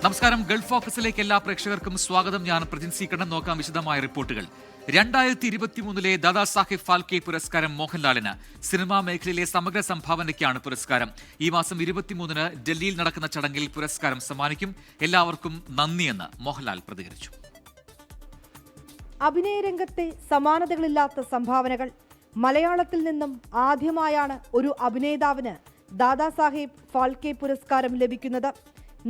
നമസ്കാരം. ഗൾഫ് ഓഫീസിലേക്ക് എല്ലാ പ്രേക്ഷകർക്കും സ്വാഗതം. ഞാൻ പ്രജിൻ സി കണ്ണൻ. നോക്കാം വിശദമായ റിപ്പോർട്ടുകൾ. 2023 ദാദാ സാഹിബ് ഫാൽക്കെ പുരസ്കാരം മോഹൻലാലിന്. സിനിമാ മേഖലയിലെ സമഗ്ര സംഭാവനയ്ക്കാണ് പുരസ്കാരം. ഈ മാസം 23 ഡൽഹിയിൽ നടക്കുന്ന ചടങ്ങിൽ പുരസ്കാരം സമ്മാനിക്കും. എല്ലാവർക്കും നന്ദിയെന്ന് മോഹൻലാൽ പ്രതികരിച്ചു. അഭിനയരംഗത്തെ സമാനതകളില്ലാത്ത സംഭാവനകൾ. മലയാളത്തിൽ നിന്നും ആദ്യമായാണ് ഒരു അഭിനേതാവിന് ദാദാ സാഹിബ് ഫാൽക്കെ പുരസ്കാരം ലഭിക്കുന്നത്.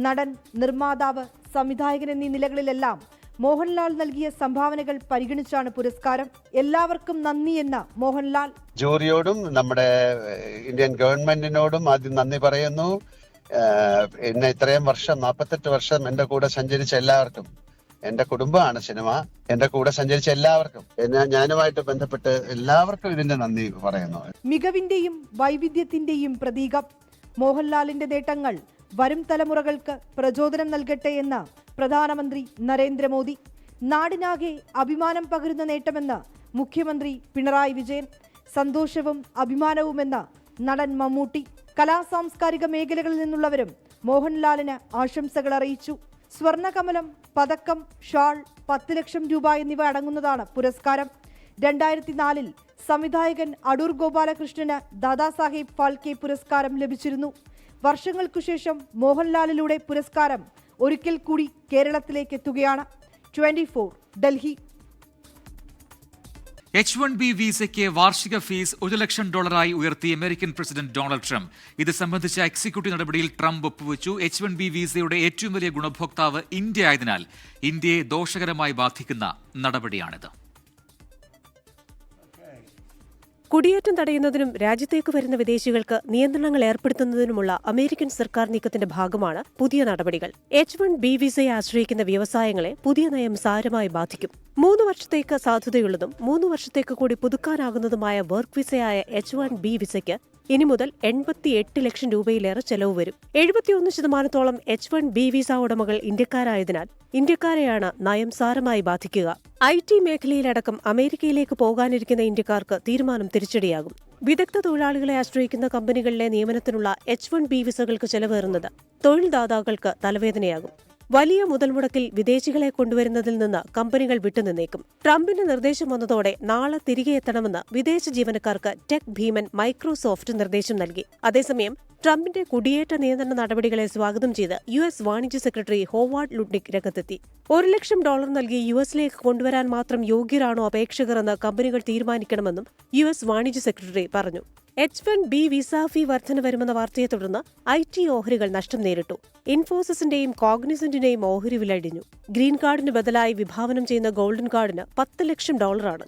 നടൻ, നിർമ്മാതാവ്, സംവിധായകൻ എന്നീ നിലകളിലെല്ലാം മോഹൻലാൽ നൽകിയ സംഭാവനകൾ പരിഗണിച്ചാണ് പുരസ്കാരം. എല്ലാവർക്കും നന്ദിയെന്ന് മോഹൻലാൽ. ജൂറിയോടും നമ്മുടെ ഇന്ത്യൻ ഗവൺമെന്റിനോടും ആദ്യം നന്ദി പറയുന്നു. എന്നെ ഇത്രയും വർഷം 48 വർഷം എന്റെ കൂടെ സഞ്ചരിച്ച എല്ലാവർക്കും, എന്റെ കുടുംബമാണ് സിനിമ, എന്റെ കൂടെ സഞ്ചരിച്ച എല്ലാവർക്കും, ഞാനുമായിട്ട് ബന്ധപ്പെട്ട് എല്ലാവർക്കും ഇതിന്റെ നന്ദി പറയുന്നു. മികവിന്റെയും വൈവിധ്യത്തിന്റെയും പ്രതീകം. മോഹൻലാലിന്റെ നേട്ടങ്ങൾ വരും തലമുറകൾക്ക് പ്രചോദനം നൽകട്ടെ എന്ന് പ്രധാനമന്ത്രി നരേന്ദ്രമോദി. നാടിനാകെ അഭിമാനം പകരുന്ന നേട്ടമെന്ന് മുഖ്യമന്ത്രി പിണറായി വിജയൻ. സന്തോഷവും അഭിമാനവുമെന്ന് നടൻ മമ്മൂട്ടി. കലാ സാംസ്കാരിക മേഖലകളിൽ നിന്നുള്ളവരും മോഹൻലാലിന് ആശംസകൾ അറിയിച്ചു. സ്വർണ്ണകമലം, പതക്കം, ഷാൾ, 10 ലക്ഷം രൂപ എന്നിവ അടങ്ങുന്നതാണ് പുരസ്കാരം. 2004 സംവിധായകൻ അടൂർ ഗോപാലകൃഷ്ണന് ദാദാ സാഹിബ് ഫാൽക്കെ പുരസ്കാരം ലഭിച്ചിരുന്നു. വർഷങ്ങൾക്കുശേഷം മോഹൻലാലിലൂടെ പുരസ്കാരം ഒരിക്കൽ കൂടി കേരളത്തിലേക്ക് എത്തുകയാണ്. 24 ഡൽഹി. H-1B വിസയ്ക്ക് വാർഷിക ഫീസ് $1 ലക്ഷം ഉയർത്തി അമേരിക്കൻ പ്രസിഡന്റ് ഡൊണാൾഡ് ട്രംപ്. ഇത് സംബന്ധിച്ച എക്സിക്യൂട്ടീവ് നടപടിയിൽ ട്രംപ് ഒപ്പുവെച്ചു. H-1B വിസയുടെ ഏറ്റവും വലിയ ഗുണഭോക്താവ് ഇന്ത്യ ആയതിനാൽ ഇന്ത്യയെ ദോഷകരമായി ബാധിക്കുന്ന നടപടിയാണിത്. കുടിയേറ്റം തടയുന്നതിനും രാജ്യത്തേക്ക് വരുന്ന വിദേശികൾക്ക് നിയന്ത്രണങ്ങൾ ഏർപ്പെടുത്തുന്നതിനുമുള്ള അമേരിക്കൻ സർക്കാർ നീക്കത്തിന്റെ ഭാഗമാണ് പുതിയ നടപടികൾ. H-1B വിസയെ ആശ്രയിക്കുന്ന വ്യവസായങ്ങളെ പുതിയ നയം സാരമായി ബാധിക്കും. 3 വർഷത്തേക്ക് സാധുതയുള്ളതും 3 വർഷത്തേക്ക് കൂടി പുതുക്കാനാകുന്നതുമായ വർക്ക് വിസയായ H-1B വിസയ്ക്ക് ഇനി മുതൽ 88 ലക്ഷം രൂപയിലേറെ ചെലവ് വരും. 71% H-1B വിസ ഉടമകൾ ഇന്ത്യക്കാരായതിനാൽ ഇന്ത്യക്കാരെയാണ് നയം സാരമായി ബാധിക്കുക. IT മേഖലയിലടക്കം അമേരിക്കയിലേക്ക് പോകാനിരിക്കുന്ന ഇന്ത്യക്കാർക്ക് തീരുമാനം തിരിച്ചടിയാകും. വിദഗ്ധ തൊഴിലാളികളെ ആശ്രയിക്കുന്ന കമ്പനികളിലെ നിയമനത്തിനുള്ള H-1B വിസകൾക്ക് ചെലവേറുന്നത് തൊഴിൽദാതാക്കൾക്ക് തലവേദനയാകും. വലിയ മുതൽ മുടക്കിൽ വിദേശികളെ കൊണ്ടുവരുന്നതിൽ നിന്ന് കമ്പനികൾ വിട്ടുനിന്നേക്കും. ട്രംപിന്റെ നിർദ്ദേശം വന്നതോടെ നാളെ തിരികെ എത്തണമെന്ന് വിദേശ ജീവനക്കാർക്ക് ടെക് ഭീമൻ മൈക്രോസോഫ്റ്റ് നിർദ്ദേശം നൽകി. അതേസമയം ട്രംപിന്റെ കുടിയേറ്റ നിയന്ത്രണ നടപടികളെ സ്വാഗതം ചെയ്ത് US വാണിജ്യ സെക്രട്ടറി ഹോവാർഡ് ലുഡ്നിക് രംഗത്തെത്തി. $1 ലക്ഷം നൽകി US-ലേക്ക് കൊണ്ടുവരാൻ മാത്രം യോഗ്യരാണോ അപേക്ഷകർ എന്ന് കമ്പനികൾ തീരുമാനിക്കണമെന്നും US വാണിജ്യ സെക്രട്ടറി പറഞ്ഞു. H-1B വിസ ഫീ വർധന വരുമെന്ന വാർത്തയെ തുടർന്ന് IT ഓഹരികൾ നഷ്ടം നേരിട്ടു. ഇൻഫോസിസിന്റെയും കോഗ്നിസന്റിന്റെയും ഓഹരി വില ഇടിഞ്ഞു. ഗ്രീൻ കാർഡിന് ബദലായി വിഭാവനം ചെയ്യുന്ന ഗോൾഡൻ കാർഡിന് $10 ലക്ഷം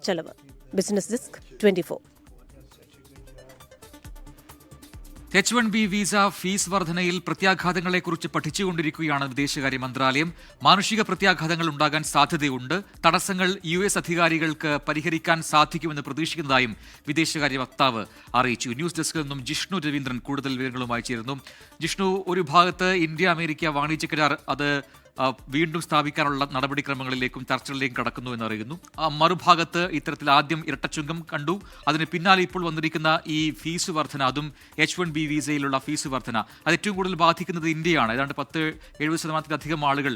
ചെലവ്. Business desk 24. H-1B visa fees വർധനയിൽ പ്രത്യാഘാതങ്ങളെക്കുറിച്ച് പഠിച്ചുകൊണ്ടിരിക്കുകയാണ് വിദേശകാര്യ മന്ത്രാലയം. മാനുഷിക പ്രത്യാഘാതങ്ങൾ ഉണ്ടാകാൻ സാധ്യതയുണ്ട്. തടസ്സങ്ങൾ US അധികാരികൾക്ക് പരിഹരിക്കാൻ സാധിക്കുമെന്ന് പ്രതീക്ഷിക്കുന്നതായും വിദേശകാര്യ വക്താവ് അറിയിച്ചു. ന്യൂസ് ഡെസ്കിൽ നിന്നും ജിഷ്ണു രവീന്ദ്രൻ കൂടുതൽ വിവരങ്ങളുമായി ചേരുന്നു. ജിഷ്ണു, ഒരു ഭാഗത്ത് ഇന്ത്യ അമേരിക്ക വാണിജ്യ കരാർ അത് വീണ്ടും സ്ഥാപിക്കാനുള്ള നടപടിക്രമങ്ങളിലേക്കും ചർച്ചകളിലേക്കും കടക്കുന്നു എന്നറിയുന്നു. മറുഭാഗത്ത് ഇത്തരത്തിൽ ആദ്യം ഇരട്ടച്ചുങ്കം കണ്ടു. അതിന് പിന്നാലെ ഇപ്പോൾ വന്നിരിക്കുന്ന ഈ ഫീസ് വർധന, അതും H-1B വിസയിലുള്ള ഫീസ് വർധന, അത് ഏറ്റവും കൂടുതൽ ബാധിക്കുന്നത് ഇന്ത്യയാണ്. ഏതാണ്ട് 70% ആളുകൾ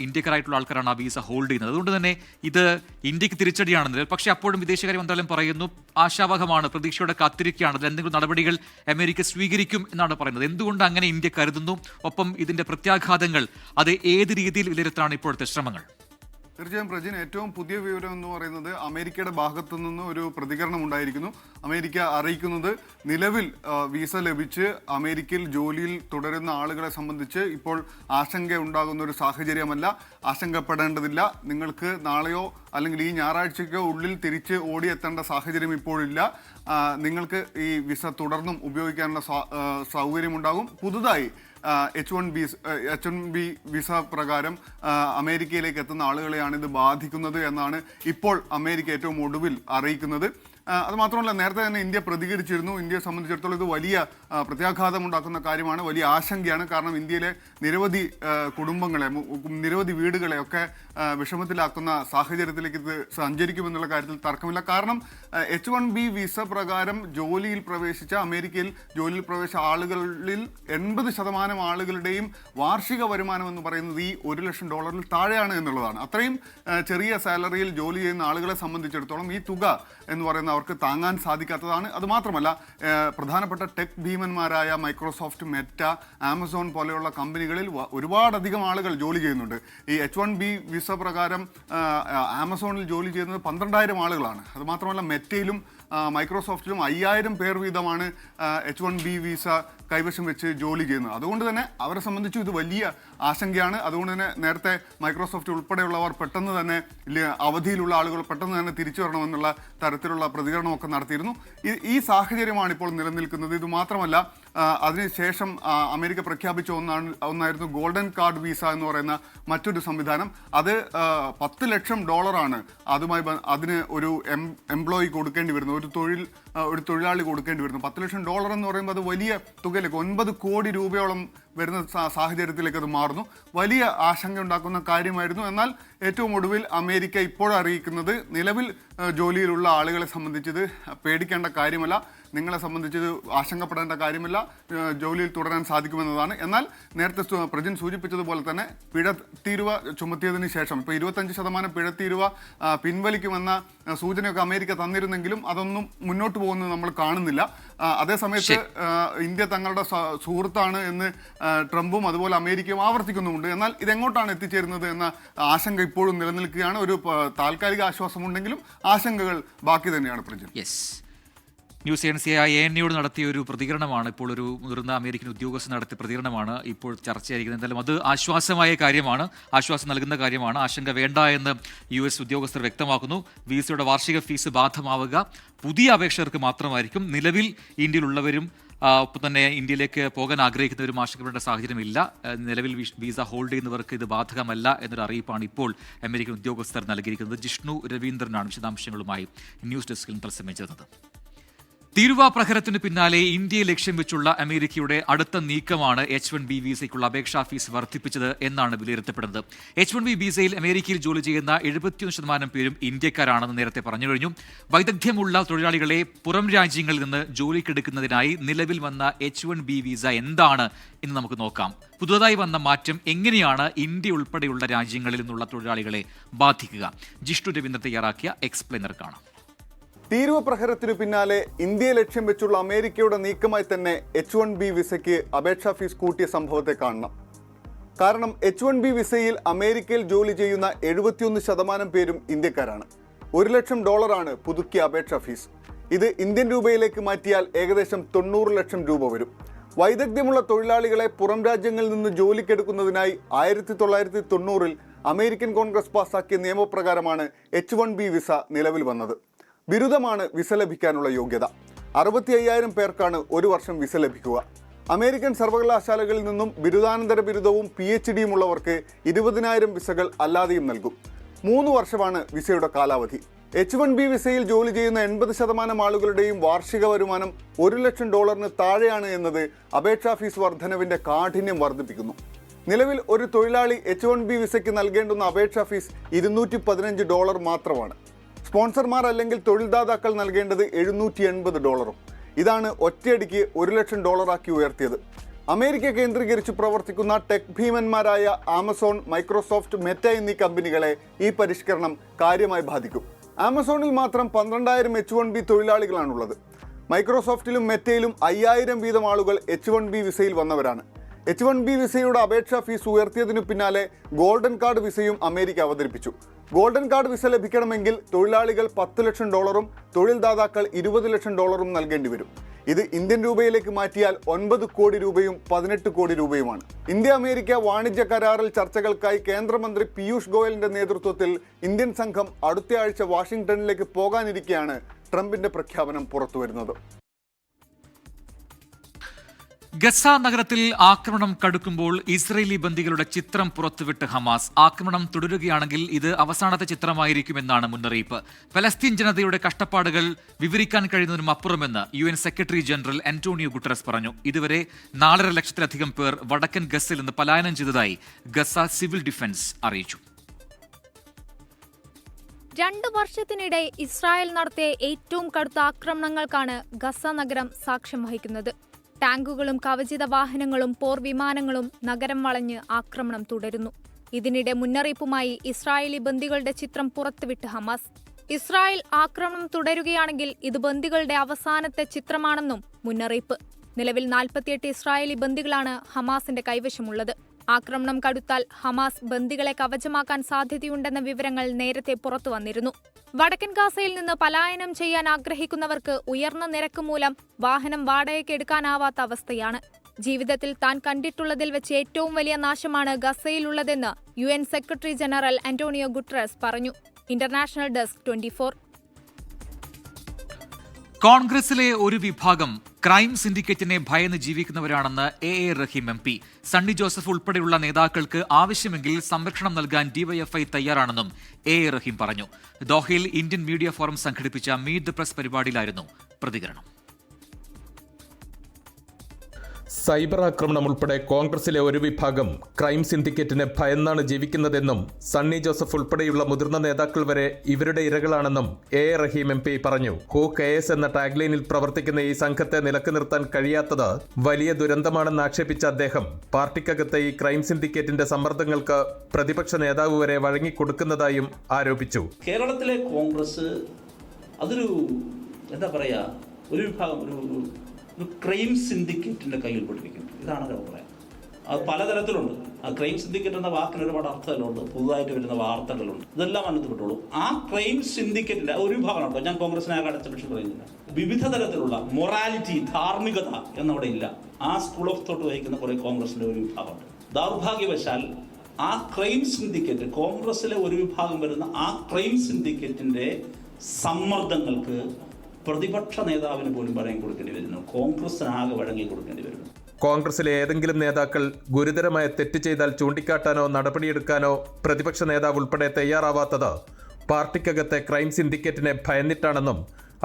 ഇന്ത്യക്കാരായിട്ടുള്ള ആൾക്കാരാണ് ആ വിസ ഹോൾഡ് ചെയ്യുന്നത്. അതുകൊണ്ട് തന്നെ ഇത് ഇന്ത്യക്ക് തിരിച്ചടിയാണെന്ന്. പക്ഷേ അപ്പോഴും വിദേശകാര്യ മന്ത്രാലയം പറയുന്നു ആശാവഹമാണ്, പ്രതീക്ഷയോടെ കാത്തിരിക്കുകയാണ്, അതിൽ എന്തെങ്കിലും നടപടികൾ അമേരിക്ക സ്വീകരിക്കും എന്നാണ് പറയുന്നത്. എന്തുകൊണ്ട് അങ്ങനെ ഇന്ത്യ കരുതുന്നു? ഒപ്പം ഇതിന്റെ പ്രത്യാഘാതങ്ങൾ അത് ഏത് രീതിയിൽ വിലയിരുത്താനാണ് ഇപ്പോഴത്തെ ശ്രമങ്ങൾ? തീർച്ചയായും പ്രജിൻ, ഏറ്റവും പുതിയ വിവരം എന്ന് പറയുന്നത് അമേരിക്കയുടെ ഭാഗത്തു നിന്ന് ഒരു പ്രതികരണം ഉണ്ടായിരിക്കുന്നു. അമേരിക്ക അറിയിക്കുന്നത് നിലവിൽ വിസ ലഭിച്ച് അമേരിക്കയിൽ ജോലിയിൽ തുടരുന്ന ആളുകളെ സംബന്ധിച്ച് ഇപ്പോൾ ആശങ്ക ഉണ്ടാകുന്ന ഒരു സാഹചര്യമല്ല. ആശങ്കപ്പെടേണ്ടതില്ല. നിങ്ങൾക്ക് നാളെയോ അല്ലെങ്കിൽ ഈ ഞായറാഴ്ചയ്ക്കോ ഉള്ളിൽ തിരിച്ച് ഓടിയെത്തേണ്ട സാഹചര്യം ഇപ്പോഴില്ല. നിങ്ങൾക്ക് ഈ വിസ തുടർന്നും ഉപയോഗിക്കാനുള്ള സൗകര്യമുണ്ടാകും. പുതുതായി H-1B വിസ പ്രകാരം അമേരിക്കയിലേക്ക് എത്തുന്ന ആളുകളെയാണ് ഇത് ബാധിക്കുന്നത് എന്നാണ് ഇപ്പോൾ അമേരിക്ക ഏറ്റവും ഒടുവിൽ അറിയിക്കുന്നത്. അത് മാത്രമല്ല നേരത്തെ തന്നെ ഇന്ത്യ പ്രതികരിച്ചിരുന്നു. ഇന്ത്യയെ സംബന്ധിച്ചിടത്തോളം ഇത് വലിയ പ്രത്യാഘാതമുണ്ടാക്കുന്ന കാര്യമാണ്, വലിയ ആശങ്കയാണ്. കാരണം ഇന്ത്യയിലെ നിരവധി കുടുംബങ്ങളെ, നിരവധി വീടുകളെയൊക്കെ വിഷമത്തിലാക്കുന്ന സാഹചര്യത്തിലേക്ക് ഇത് സഞ്ചരിക്കുമെന്നുള്ള കാര്യത്തിൽ തർക്കമില്ല. കാരണം H-1B വിസ പ്രകാരം ജോലിയിൽ പ്രവേശിച്ച, അമേരിക്കയിൽ ജോലിയിൽ പ്രവേശിച്ച ആളുകളിൽ 80% ആളുകളുടെയും വാർഷിക വരുമാനം എന്ന് പറയുന്നത് ഈ $1 ലക്ഷം താഴെയാണ് എന്നുള്ളതാണ്. അത്രയും ചെറിയ സാലറിയിൽ ജോലി ചെയ്യുന്ന ആളുകളെ സംബന്ധിച്ചിടത്തോളം ഈ തുക എന്ന് പറയുന്നത് അവർക്ക് താങ്ങാൻ സാധിക്കാത്തതാണ്. അതുമാത്രമല്ല പ്രധാനപ്പെട്ട ടെക് ഭീമന്മാരായ മൈക്രോസോഫ്റ്റ്, മെറ്റ, ആമസോൺ പോലെയുള്ള കമ്പനികളിൽ ഒരുപാടധികം ആളുകൾ ജോലി ചെയ്യുന്നുണ്ട്. ഈ H-1B വിസ പ്രകാരം ആമസോണിൽ ജോലി ചെയ്യുന്നത് 12,000 ആളുകളാണ്. അതുമാത്രമല്ല മെറ്റയിലും മൈക്രോസോഫ്റ്റിലും 5,000 പേർ വീതമാണ് H-1B വിസ കൈവശം വെച്ച് ജോലി ചെയ്യുന്നത്. അതുകൊണ്ട് തന്നെ അവരെ സംബന്ധിച്ച് ഇത് വലിയ ആശങ്കയാണ്. അതുകൊണ്ട് തന്നെ നേരത്തെ മൈക്രോസോഫ്റ്റ് ഉൾപ്പെടെയുള്ളവർ പെട്ടെന്ന് തന്നെ അവധിയിലുള്ള ആളുകൾ പെട്ടെന്ന് തന്നെ തിരിച്ചു വരണമെന്നുള്ള തരത്തിലുള്ള പ്രതികരണമൊക്കെ നടത്തിയിരുന്നു. ഈ സാഹചര്യമാണ് ഇപ്പോൾ നിലനിൽക്കുന്നത്. ഇത് മാത്രമല്ല അതിനുശേഷം അമേരിക്ക പ്രഖ്യാപിച്ച ഒന്നായിരുന്നു ഗോൾഡൻ കാർഡ് വിസ എന്ന് പറയുന്ന മറ്റൊരു സംവിധാനം. അത് $10 ലക്ഷം അതിന് ഒരു എംപ്ലോയി കൊടുക്കേണ്ടി വരുന്നു, ഒരു തൊഴിലാളി കൊടുക്കേണ്ടി വരുന്നു. $10 ലക്ഷം എന്ന് പറയുമ്പോൾ അത് വലിയ തുകയിലേക്ക് 9 കോടി രൂപയോളം വരുന്ന സാഹചര്യത്തിലേക്ക് അത് മാറുന്നു. വലിയ ആശങ്ക ഉണ്ടാക്കുന്ന കാര്യമായിരുന്നു. എന്നാൽ ഏറ്റവും ഒടുവിൽ അമേരിക്ക ഇപ്പോഴും അറിയിക്കുന്നത് നിലവിൽ ജോലിയിലുള്ള ആളുകളെ സംബന്ധിച്ചത് പേടിക്കേണ്ട കാര്യമല്ല, നിങ്ങളെ സംബന്ധിച്ചത് ആശങ്കപ്പെടേണ്ട കാര്യമില്ല, ജോലിയിൽ തുടരാൻ സാധിക്കുമെന്നതാണ്. എന്നാൽ നേരത്തെ പ്രജിൻ സൂചിപ്പിച്ചതുപോലെ തന്നെ പിഴത്തീരുവ ചുമത്തിയതിന് ശേഷം ഇപ്പോൾ 25% പിഴത്തീരുവ പിൻവലിക്കുമെന്ന സൂചനയൊക്കെ അമേരിക്ക തന്നിരുന്നെങ്കിലും അതൊന്നും മുന്നോട്ട് പോകുന്നത് നമ്മൾ കാണുന്നില്ല. അതേസമയത്ത് ഇന്ത്യ തങ്ങളുടെ സുഹൃത്താണ് എന്ന് ട്രംപും അതുപോലെ അമേരിക്കയും ആവർത്തിക്കുന്നുമുണ്ട്. എന്നാൽ ഇതെങ്ങോട്ടാണ് എത്തിച്ചേരുന്നത് എന്ന ആശങ്ക ഇപ്പോഴും നിലനിൽക്കുകയാണ്. ഒരു താൽക്കാലിക ആശ്വാസമുണ്ടെങ്കിലും ആശങ്കകൾ ബാക്കി തന്നെയാണ്. പ്രജിൻ, ന്യൂസ് ഏജൻസിയായ ANA നടത്തിയ ഒരു പ്രതികരണമാണ്, ഇപ്പോൾ ഒരു മുതിർന്ന അമേരിക്കൻ ഉദ്യോഗസ്ഥൻ നടത്തിയ പ്രതികരണമാണ് ഇപ്പോൾ ചർച്ചയായിരിക്കുന്നത്. എന്തായാലും അത് ആശ്വാസമായ കാര്യമാണ്, ആശ്വാസം നൽകുന്ന കാര്യമാണ്. ആശങ്ക വേണ്ട എന്ന് US ഉദ്യോഗസ്ഥർ വ്യക്തമാക്കുന്നു. വിസയുടെ വാർഷിക ഫീസ് ബാധകമാവുക പുതിയ അപേക്ഷകർക്ക് മാത്രമായിരിക്കും. നിലവിൽ ഇന്ത്യയിലുള്ളവരും ഒപ്പം തന്നെ ഇന്ത്യയിലേക്ക് പോകാൻ ആഗ്രഹിക്കുന്നവരും ആശങ്കപ്പെടേണ്ട സാഹചര്യമില്ല. നിലവിൽ വിസ ഹോൾഡ് ചെയ്യുന്നവർക്ക് ഇത് ബാധകമല്ല എന്നൊരു അറിയിപ്പാണ് ഇപ്പോൾ അമേരിക്കൻ ഉദ്യോഗസ്ഥർ നൽകിയിരിക്കുന്നത്. ജിഷ്ണു രവീന്ദ്രനാണ് വിശദാംശങ്ങളുമായി ന്യൂസ് ഡെസ്കിൽ തത്സമയം ചേർന്നത്. തീരുവ പ്രഹരത്തിന് പിന്നാലെ ഇന്ത്യയെ ലക്ഷ്യം വെച്ചുള്ള അമേരിക്കയുടെ അടുത്ത നീക്കമാണ് H-1B വിസയ്ക്കുള്ള അപേക്ഷാ ഫീസ് വർദ്ധിപ്പിച്ചത് എന്നാണ് വിലയിരുത്തപ്പെടുന്നത്. H-1B വിസയിൽ അമേരിക്കയിൽ ജോലി ചെയ്യുന്ന 71% പേരും ഇന്ത്യക്കാരാണെന്ന് നേരത്തെ പറഞ്ഞു കഴിഞ്ഞു. വൈദഗ്ധ്യമുള്ള തൊഴിലാളികളെ പുറം രാജ്യങ്ങളിൽ നിന്ന് ജോലിക്കെടുക്കുന്നതിനായി നിലവിൽ വന്ന H-1B വിസ എന്താണ് എന്ന് നമുക്ക് നോക്കാം. പുതുതായി വന്ന മാറ്റം എങ്ങനെയാണ് ഇന്ത്യ ഉൾപ്പെടെയുള്ള രാജ്യങ്ങളിൽ നിന്നുള്ള തൊഴിലാളികളെ ബാധിക്കുക? ജിഷ്ണു രവീന്ദ്രൻ തയ്യാറാക്കിയ എക്സ്പ്ലെയിനർ കാണാം. തീരുവ പ്രഹരത്തിനു പിന്നാലെ ഇന്ത്യയെ ലക്ഷ്യം വെച്ചുള്ള അമേരിക്കയുടെ നീക്കമായി തന്നെ H-1B വിസയ്ക്ക് അപേക്ഷാ ഫീസ് കൂട്ടിയ സംഭവത്തെ കാണണം. കാരണം H-1B വിസയിൽ അമേരിക്കയിൽ ജോലി ചെയ്യുന്ന 71% പേരും ഇന്ത്യക്കാരാണ്. $1 ലക്ഷം പുതുക്കിയ അപേക്ഷാ ഫീസ്. ഇത് ഇന്ത്യൻ രൂപയിലേക്ക് മാറ്റിയാൽ ഏകദേശം 90 ലക്ഷം രൂപ വരും. വൈദഗ്ധ്യമുള്ള തൊഴിലാളികളെ പുറം രാജ്യങ്ങളിൽ നിന്ന് ജോലിക്കെടുക്കുന്നതിനായി 1990-ൽ അമേരിക്കൻ കോൺഗ്രസ് പാസാക്കിയ നിയമപ്രകാരമാണ് H-1B വിസ നിലവിൽ വന്നത്. ബിരുദമാണ് വിസ ലഭിക്കാനുള്ള യോഗ്യത. 65,000 പേർക്കാണ് ഒരു വർഷം വിസ ലഭിക്കുക. അമേരിക്കൻ സർവകലാശാലകളിൽ നിന്നും ബിരുദാനന്തര ബിരുദവും PhDയും ഉള്ളവർക്ക് 20,000 വിസകൾ അല്ലാതെയും നൽകും. 3 വർഷമാണ് വിസയുടെ കാലാവധി. H-1B വിസയിൽ ജോലി ചെയ്യുന്ന 80% ആളുകളുടെയും വാർഷിക വരുമാനം $1 ലക്ഷം താഴെയാണ് എന്നത് അപേക്ഷാ ഫീസ് വർധനവിന്റെ കാഠിന്യം വർദ്ധിപ്പിക്കുന്നു. നിലവിൽ ഒരു തൊഴിലാളി H-1B വിസയ്ക്ക് നൽകേണ്ടുന്ന അപേക്ഷാ ഫീസ് $215 മാത്രമാണ്. സ്പോൺസർമാർ അല്ലെങ്കിൽ തൊഴിൽദാതാക്കൾ നൽകേണ്ടത് $780. ഇതാണ് ഒറ്റയടിക്ക് $1 ലക്ഷം ഉയർത്തിയത്. അമേരിക്ക കേന്ദ്രീകരിച്ച് പ്രവർത്തിക്കുന്ന ടെക് ഭീമന്മാരായ ആമസോൺ, മൈക്രോസോഫ്റ്റ്, മെറ്റ എന്നീ കമ്പനികളെ ഈ പരിഷ്കരണം കാര്യമായി ബാധിക്കും. ആമസോണിൽ മാത്രം 12,000 H-1B തൊഴിലാളികളാണുള്ളത്. മൈക്രോസോഫ്റ്റിലും മെറ്റയിലും 5,000 വീതം ആളുകൾ H-1B വിസയിൽ വന്നവരാണ്. H-1B വിസയുടെ അപേക്ഷാ ഫീസ് ഉയർത്തിയതിനു പിന്നാലെ ഗോൾഡൻ കാർഡ് വിസയും അമേരിക്ക അവതരിപ്പിച്ചു. ഗോൾഡൻ കാർഡ് വിസ ലഭിക്കണമെങ്കിൽ തൊഴിലാളികൾ $10 ലക്ഷം, തൊഴിൽദാതാക്കൾ $20 ലക്ഷം നൽകേണ്ടി വരും. ഇത് ഇന്ത്യൻ രൂപയിലേക്ക് മാറ്റിയാൽ 9 കോടി രൂപയും 18 കോടി രൂപയുമാണ്. ഇന്ത്യ അമേരിക്ക വാണിജ്യ കരാറിൽ ചർച്ചകൾക്കായി കേന്ദ്രമന്ത്രി പീയൂഷ് ഗോയലിന്റെ നേതൃത്വത്തിൽ ഇന്ത്യൻ സംഘം അടുത്തയാഴ്ച വാഷിംഗ്ടണിലേക്ക് പോകാനിരിക്കെയാണ് ട്രംപിന്റെ പ്രഖ്യാപനം പുറത്തുവരുന്നത്. ഗസ നഗരത്തിൽ ആക്രമണം കടുക്കുമ്പോൾ ഇസ്രയേലി ബന്ദികളുടെ ചിത്രം പുറത്തുവിട്ട് ഹമാസ്. ആക്രമണം തുടരുകയാണെങ്കിൽ ഇത് അവസാനത്തെ ചിത്രമായിരിക്കുമെന്നാണ് മുന്നറിയിപ്പ്. ഫലസ്തീൻ ജനതയുടെ കഷ്ടപ്പാടുകൾ വിവരിക്കാൻ കഴിയുന്നതിനും അപ്പുറമെന്ന് UN secretary general Antonio Guterres പറഞ്ഞു. ഇതുവരെ 4.5 ലക്ഷത്തിലധികം പേർ വടക്കൻ ഗസയിൽ നിന്ന് പലായനം ചെയ്തതായി ഗസ സിവിൽ ഡിഫൻസ് അറിയിച്ചു. 2 വർഷത്തിനിടെ ഇസ്രായേൽ നടത്തിയ ഏറ്റവും കടുത്ത ആക്രമണങ്ങൾക്കാണ് ഗസ നഗരം സാക്ഷ്യം വഹിക്കുന്നത്. ടാങ്കുകളും കവചിത വാഹനങ്ങളും പോർവിമാനങ്ങളും നഗരം വളഞ്ഞ് ആക്രമണം തുടരുന്നു. ഇതിനിടെ മുന്നറിയിപ്പുമായി ഇസ്രായേലി ബന്ദികളുടെ ചിത്രം പുറത്തുവിട്ട് ഹമാസ്. ഇസ്രായേൽ ആക്രമണം തുടരുകയാണെങ്കിൽ ഇത് ബന്ദികളുടെ അവസാനത്തെ ചിത്രമാണെന്നും മുന്നറിയിപ്പ്. നിലവിൽ 48 ഇസ്രായേലി ബന്ദികളാണ് ഹമാസിന്റെ കൈവശമുള്ളത്. ആക്രമണം കടുത്താൽ ഹമാസ് ബന്ദികളെ കവചമാക്കാൻ സാധ്യതയുണ്ടെന്ന വിവരങ്ങൾ നേരത്തെ പുറത്തു വന്നിരുന്നു. വടക്കൻ ഗാസയിൽ നിന്ന് പലായനം ചെയ്യാൻ ആഗ്രഹിക്കുന്നവർക്ക് ഉയർന്ന നിരക്ക് മൂലം വാഹനം വാടകയ്ക്ക് എടുക്കാനാവാത്ത അവസ്ഥയാണ്. ജീവിതത്തിൽ താൻ കണ്ടിട്ടുള്ളതിൽ വെച്ച് ഏറ്റവും വലിയ നാശമാണ് ഗസയിലുള്ളതെന്ന് UN secretary general Antonio Guterres പറഞ്ഞു. International desk 24. കോൺഗ്രസിലെ ഒരു വിഭാഗം ക്രൈം സിൻഡിക്കേറ്റിനെ ഭയന്ന് ജീവിക്കുന്നവരാണെന്ന് A റഹീം MP. സണ്ണി ജോസഫ് ഉൾപ്പെടെയുള്ള നേതാക്കൾക്ക് ആവശ്യമെങ്കിൽ സംരക്ഷണം നൽകാൻ DYFI തയ്യാറാണെന്നും A റഹീം പറഞ്ഞു. ദോഹയിൽ ഇന്ത്യൻ മീഡിയ ഫോറം സംഘടിപ്പിച്ച മീറ്റ് ദ പ്രസ് പരിപാടിയിലായിരുന്നു പ്രതികരണം. സൈബർ ആക്രമണം ഉൾപ്പെടെ കോൺഗ്രസിലെ ഒരു വിഭാഗം ക്രൈം സിൻഡിക്കേറ്റിനെ ഭയന്നാണ് ജീവിക്കുന്നതെന്നും സണ്ണി ജോസഫ് ഉൾപ്പെടെയുള്ള മുതിർന്ന നേതാക്കൾ വരെ ഇവരുടെ ഇരകളാണെന്നും A റഹീം MP പറഞ്ഞു. ഹൂ KS എന്ന ടാഗ്ലൈനിൽ പ്രവർത്തിക്കുന്ന ഈ സംഘത്തെ നിലക്ക് നിർത്താൻ കഴിയാത്തത് വലിയ ദുരന്തമാണെന്ന് ആക്ഷേപിച്ച അദ്ദേഹം പാർട്ടിക്കകത്തെ ഈ ക്രൈം സിൻഡിക്കേറ്റിന്റെ സമ്മർദ്ദങ്ങൾക്ക് പ്രതിപക്ഷ നേതാവ് വരെ വഴങ്ങിക്കൊടുക്കുന്നതായും ആരോപിച്ചു. കേരളത്തിലെ കോൺഗ്രസ് അതൊരു എന്താ പറയാ, ഒരു വിഭാഗം ഒരു ക്രൈം സിൻഡിക്കേറ്റിന്റെ കയ്യിൽ പെട്ടിരിക്കുന്നു. ഇതാണ് അഭിപ്രായം. അത് പലതരത്തിലുണ്ട്. ആ ക്രൈം സിൻഡിക്കേറ്റ് എന്ന വാക്കിന് ഒരുപാട് അർത്ഥങ്ങളുണ്ട്, പുതുതായിട്ട് വരുന്ന വാർത്തകളുണ്ട്, ഇതെല്ലാം അനുഭവപ്പെട്ടുള്ളൂ. ആ ക്രൈം സിൻഡിക്കേറ്റിന്റെ ഒരു വിഭാഗമാണ്. ഞാൻ കോൺഗ്രസിനെ അടച്ച പക്ഷെ പറയുന്നില്ല. വിവിധ തരത്തിലുള്ള മൊറാലിറ്റി, ധാർമ്മികത എന്നവിടെ ഇല്ല. ആ സ്കൂൾ ഓഫ് തോട്ട് വഹിക്കുന്ന കുറെ കോൺഗ്രസിന്റെ ഒരു വിഭാഗമുണ്ട്. ദൗർഭാഗ്യവശാൽ ആ ക്രൈം സിൻഡിക്കേറ്റ്, കോൺഗ്രസിലെ ഒരു വിഭാഗം വരുന്ന ആ ക്രൈം സിൻഡിക്കേറ്റിന്റെ സമ്മർദ്ദങ്ങൾക്ക് പ്രതിപക്ഷ നേതാവിന് പോലും വഴങ്ങി കൊടുക്കേണ്ടി വരുന്നു. കോൺഗ്രസിനാകെ വഴങ്ങി കൊടുക്കേണ്ടി വരുന്നു. കോൺഗ്രസിലെ ഏതെങ്കിലും നേതാക്കൾ ഗുരുതരമായ തെറ്റ് ചെയ്താൽ ചൂണ്ടിക്കാട്ടാനോ നടപടിയെടുക്കാനോ പ്രതിപക്ഷ നേതാവ് ഉൾപ്പെടെ തയ്യാറാവാത്തത് പാർട്ടിക്കകത്തെ ക്രൈം സിൻഡിക്കേറ്റിനെ ഭയന്നിട്ടാണെന്നും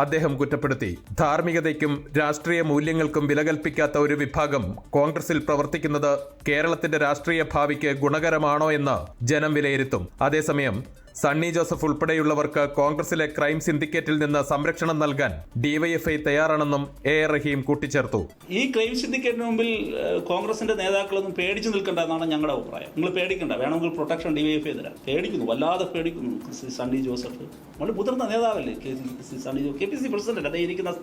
അദ്ദേഹം കുറ്റപ്പെടുത്തി. ധാർമ്മികതയ്ക്കും രാഷ്ട്രീയ മൂല്യങ്ങൾക്കും വില കൽപ്പിക്കാത്ത ഒരു വിഭാഗം കോൺഗ്രസിൽ പ്രവർത്തിക്കുന്നത് കേരളത്തിന്റെ രാഷ്ട്രീയ ഭാവിക്ക് ഗുണകരമാണോ എന്ന് ജനം വിലയിരുത്തും. അതേസമയം സണ്ണി ജോസഫ് ഉൾപ്പെടെയുള്ളവർക്ക് കോൺഗ്രസിലെ ക്രൈം സിൻഡിക്കേറ്റിൽ നിന്ന് സംരക്ഷണം നൽകാൻ DYFI തയ്യാറാണെന്നും A റഹീം കൂട്ടിച്ചേർത്തു. ഈ ക്രൈം സിൻഡിക്കേറ്റിന് മുമ്പിൽ കോൺഗ്രസിന്റെ നേതാക്കളൊന്നും പേടിച്ചു നിൽക്കേണ്ട എന്നാണ് ഞങ്ങളുടെ അഭിപ്രായം. നിങ്ങൾ പേടിക്കണ്ട, വേണമെങ്കിൽ പ്രൊട്ടക്ഷൻ DYFI തരാം. പേടിക്കുന്നു, വല്ലാതെ പേടിക്കുന്നു. സണ്ണി ജോസഫ് നമ്മൾ മുതിർന്ന നേതാവല്ലേ, സണ്ണി KPC പ്രസിഡന്റ്, അതേ ഇരിക്കുന്ന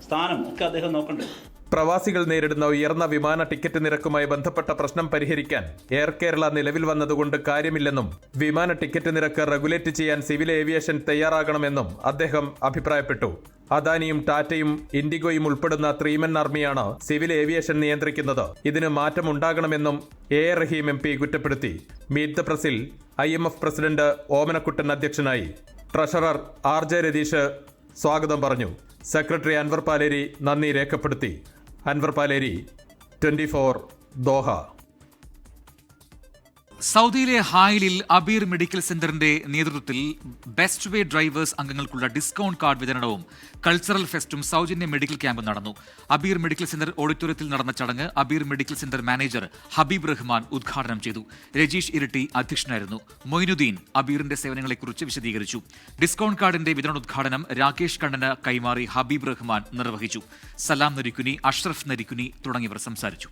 സ്ഥാനം ഒക്കെ അദ്ദേഹം നോക്കണ്ടേ. പ്രവാസികൾ നേരിടുന്ന ഉയർന്ന വിമാന ടിക്കറ്റ് നിരക്കുമായി ബന്ധപ്പെട്ട പ്രശ്നം പരിഹരിക്കാൻ എയർ കേരള നിലവിൽ വന്നതുകൊണ്ട് കാര്യമില്ലെന്നും വിമാന ടിക്കറ്റ് നിരക്ക് റെഗുലേറ്റ് ചെയ്യാൻ സിവിൽ ഏവിയേഷൻ തയ്യാറാകണമെന്നും അദ്ദേഹം അഭിപ്രായപ്പെട്ടു. അദാനിയും ടാറ്റയും ഇൻഡിഗോയും ഉൾപ്പെടുന്ന 3-man ആർമിയാണ് സിവിൽ ഏവിയേഷൻ നിയന്ത്രിക്കുന്നത്. ഇതിന് മാറ്റമുണ്ടാകണമെന്നും A റഹീം MP കുറ്റപ്പെടുത്തി. മീറ്റ് ദ പ്രസിൽ IMF പ്രസിഡന്റ് ഓമനക്കുട്ടൻ അധ്യക്ഷനായി. ട്രഷറർ RJ രതീഷ് സ്വാഗതം പറഞ്ഞു. സെക്രട്ടറി അൻവർ പാലേരി നന്ദി രേഖപ്പെടുത്തി. അൻവർ പാലേരി, 24 ദോഹ. സൗദിയിലെ ഹായിലിൽ അബീർ മെഡിക്കൽ സെന്ററിന്റെ നേതൃത്വത്തിൽ ബെസ്റ്റ് വേ ഡ്രൈവേഴ്സ് അംഗങ്ങൾക്കുള്ള ഡിസ്കൗണ്ട് കാർഡ് വിതരണവും കൾച്ചറൽ ഫെസ്റ്റും സൗജന്യ മെഡിക്കൽ ക്യാമ്പും നടന്നു. അബീർ മെഡിക്കൽ സെന്റർ ഓഡിറ്റോറിയത്തിൽ നടന്ന ചടങ്ങ് Abeer Medical Centre manager Habeeb Rahman ഉദ്ഘാടനം ചെയ്തു. രജീഷ് ഇരട്ടി അധ്യക്ഷനായിരുന്നു. മൊയ്നുദ്ദീൻ അബീറിന്റെ സേവനങ്ങളെക്കുറിച്ച് വിശദീകരിച്ചു. ഡിസ്കൗണ്ട് കാർഡിന്റെ വിതരണോദ്ഘാടനം രാകേഷ് കണ്ണന് കൈമാറി ഹബീബ് റഹ്മാൻ നിർവഹിച്ചു. സലാം നരിക്കുനി, അഷ്റഫ് നരിക്കുനി തുടങ്ങിയവർ സംസാരിച്ചു.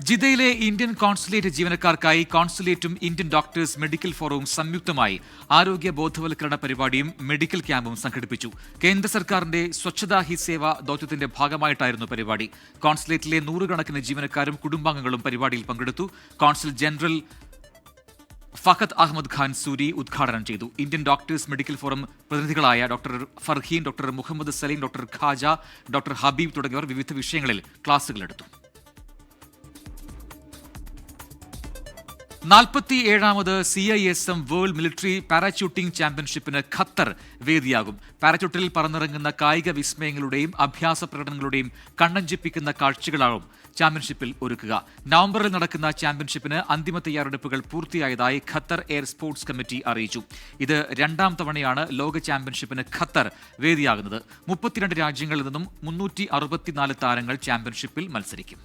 ജിദ്ദയിലെ ഇന്ത്യൻ കോൺസുലേറ്റ് ജീവനക്കാർക്കായി കോൺസുലേറ്റും ഇന്ത്യൻ ഡോക്ടേഴ്സ് മെഡിക്കൽ ഫോറവും സംയുക്തമായി ആരോഗ്യ ബോധവൽക്കരണ പരിപാടിയും മെഡിക്കൽ ക്യാമ്പും സംഘടിപ്പിച്ചു. കേന്ദ്ര സർക്കാരിന്റെ സ്വച്ഛതാ ഹി സേവ ദൗത്യത്തിന്റെ ഭാഗമായിട്ടായിരുന്നു പരിപാടി. കോൺസുലേറ്റിലെ 100 കണക്കിന് ജീവനക്കാരും കുടുംബാംഗങ്ങളും പരിപാടിയിൽ പങ്കെടുത്തു. കോൺസുൽ ജനറൽ ഫഹദ് അഹമ്മദ് ഖാൻ സൂരി ഉദ്ഘാടനം ചെയ്തു. ഇന്ത്യൻ ഡോക്ടേഴ്സ് മെഡിക്കൽ ഫോറം പ്രതിനിധികളായ doctor Farheen, doctor Muhammad Saleem, doctor Khaja, doctor Habeeb തുടങ്ങിയവർ വിവിധ വിഷയങ്ങളിൽ ക്ലാസുകളെടുത്തു. 47ാമത് CISM വേൾഡ് മിലിറ്ററി പാരാച്യൂട്ടിംഗ് ചാമ്പ്യൻഷിപ്പിന് ഖത്തർ വേദിയാകും. പാരാച്യൂട്ടിൽ പറന്നിറങ്ങുന്ന കായിക വിസ്മയങ്ങളുടെയും അഭ്യാസ പ്രകടനങ്ങളുടെയും കണ്ണഞ്ചിപ്പിക്കുന്ന കാഴ്ചകളാവും ചാമ്പ്യൻഷിപ്പിൽ ഒരുക്കുക. നവംബറിൽ നടക്കുന്ന ചാമ്പ്യൻഷിപ്പിന് അന്തിമ തയ്യാറെടുപ്പുകൾ പൂർത്തിയായതായി ഖത്തർ എയർ സ്പോർട്സ് കമ്മിറ്റി അറിയിച്ചു. ഇത് 2ാം തവണയാണ് ലോക ചാമ്പ്യൻഷിപ്പിന് ഖത്തർ വേദിയാകുന്നത്. 32 രാജ്യങ്ങളിൽ നിന്നും 364 താരങ്ങൾ ചാമ്പ്യൻഷിപ്പിൽ മത്സരിക്കും.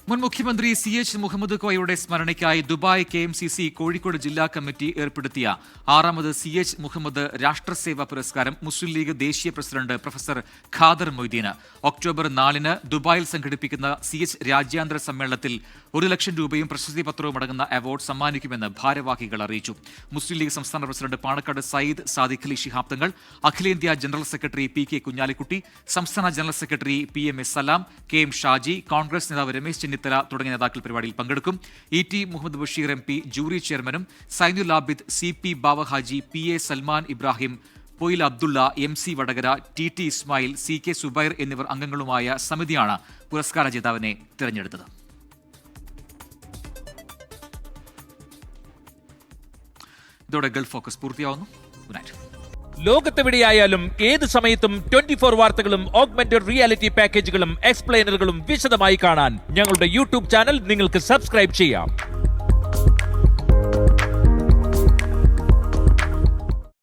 മുൻ മുഖ്യമന്ത്രി CH മുഹമ്മദ് കോയയുടെ സ്മരണയ്ക്കായി ദുബായ് KMCC കോഴിക്കോട് ജില്ലാ കമ്മിറ്റി ഏർപ്പെടുത്തിയ 6ാമത് CH മുഹമ്മദ് രാഷ്ട്രസേവാ പുരസ്കാരം മുസ്ലിം ലീഗ് ദേശീയ president professor Khader Moideen October 4-ന് ദുബായിൽ സംഘടിപ്പിക്കുന്ന CH രാജ്യാന്തര സമ്മേളനത്തിൽ 1 ലക്ഷം രൂപയും പ്രശസ്തി പത്രവും അടങ്ങുന്ന അവാർഡ് സമ്മാനിക്കുമെന്ന് ഭാരവാഹികൾ അറിയിച്ചു. മുസ്ലിം ലീഗ് സംസ്ഥാന പ്രസിഡന്റ് പാണക്കാട് സയ്യിദ് സാദിഖ് അലി ശിഹാബ് തങ്ങൾ, അഖിലേന്ത്യാ ജനറൽ സെക്രട്ടറി PK കുഞ്ഞാലിക്കുട്ടി, സംസ്ഥാന general secretary PMS Salam, KM Shaji, Congress നേതാവ് രമേശ് ചെന്നിത്തല തുടങ്ങിയ നേതാക്കൾ പരിപാടിയിൽ പങ്കെടുക്കും. ET Muhammad Basheer MP jury ചെയർമാനും, Zainul Abid, CP Bavahaji, PA Salman Ibrahim, Poyil Abdulla, MC Vadakara, TT Ismail, CK Zubair എന്നിവർ അംഗങ്ങളുമായ സമിതിയാണ് പുരസ്കാര ജേതാവിനെ തിരഞ്ഞെടുത്തത്. ഇതോടെ ഗൾഫ് ഫോക്കസ് പൂർത്തിയാവുന്നു. Good night. ലോകത്തെവിടെയായാലും ഏത് സമയത്തും 24 വാർത്തകളും ഓഗ്മെന്റഡ് റിയാലിറ്റി പാക്കേജുകളും എക്സ്പ്ലെയിനറുകളും വിശദമായി കാണാൻ ഞങ്ങളുടെ യൂട്യൂബ് ചാനൽ നിങ്ങൾക്ക് സബ്സ്ക്രൈബ് ചെയ്യാം.